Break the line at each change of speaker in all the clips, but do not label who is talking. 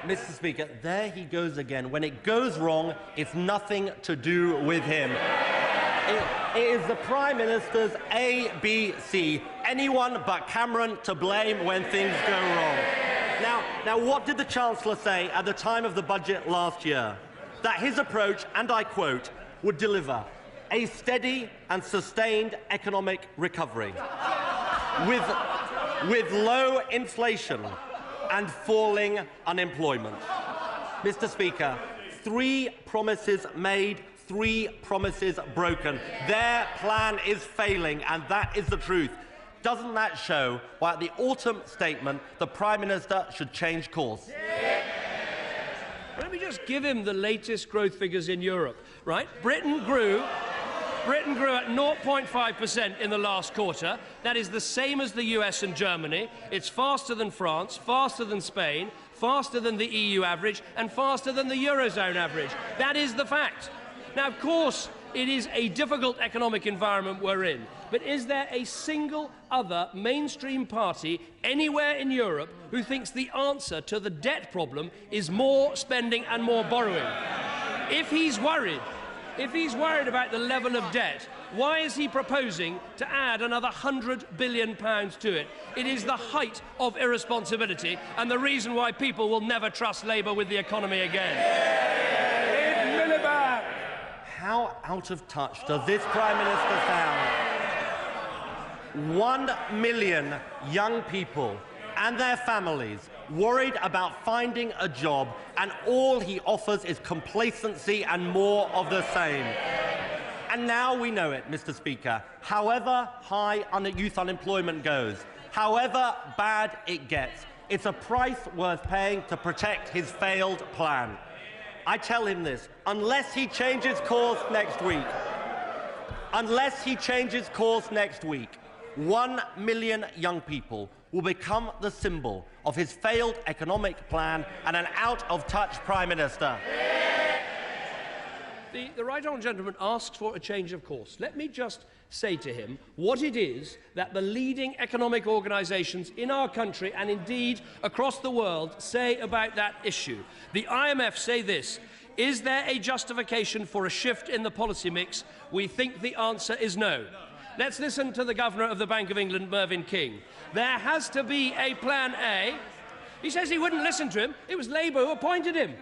Mr. Speaker, there he goes again. When it goes wrong, it's nothing to do with him. It is the Prime Minister's ABC. Anyone but Cameron to blame when things go wrong. Now, what did the Chancellor say at the time of the budget last year? That his approach, and I quote, would deliver a steady and sustained economic recovery with low inflation and falling unemployment. Mr. Speaker, 3 promises made, 3 promises broken. Their plan is failing, and that is the truth. Doesn't that show why at the autumn statement the Prime Minister should change course?
Let me just give him the latest growth figures in Europe, right? Britain grew at 0.5% in the last quarter. That is the same as the US and Germany. It's faster than France, faster than Spain, faster than the EU average, and faster than the eurozone average. That is the fact. Now, of course, it is a difficult economic environment we're in, but is there a single other mainstream party anywhere in Europe who thinks the answer to the debt problem is more spending and more borrowing? If he's worried about the level of debt, why is he proposing to add another £100 billion to it? It is the height of irresponsibility and the reason why people will never trust Labour with the economy again.
Miliband.
How out of touch does this Prime Minister sound? 1 million young people and their families worried about finding a job, and all he offers is complacency and more of the same. And now we know it, Mr. Speaker. However high youth unemployment goes, however bad it gets, it's a price worth paying to protect his failed plan. I tell him this, unless he changes course next week, 1 million young people will become the symbol of his failed economic plan and an out-of-touch Prime Minister.
The right honourable gentleman asks for a change of course. Let me just say to him what it is that the leading economic organisations in our country and indeed across the world say about that issue. The IMF say this: is there a justification for a shift in the policy mix? We think the answer is no. Let's listen to the Governor of the Bank of England, Mervyn King. There has to be a plan A. He says he wouldn't listen to him. It was Labour who appointed him.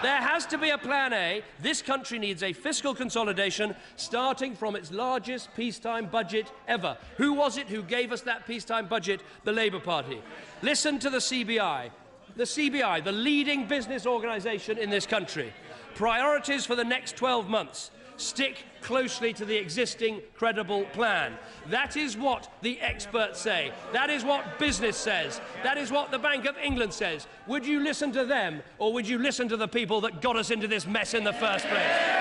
There has to be a plan A. This country needs a fiscal consolidation starting from its largest peacetime budget ever. Who was it who gave us that peacetime budget? The Labour Party. Listen to the CBI. The CBI, the leading business organisation in this country. Priorities for the next 12 months. Stick closely to the existing credible plan. That is what the experts say. That is what business says. That is what the Bank of England says. Would you listen to them, or would you listen to the people that got us into this mess in the first place?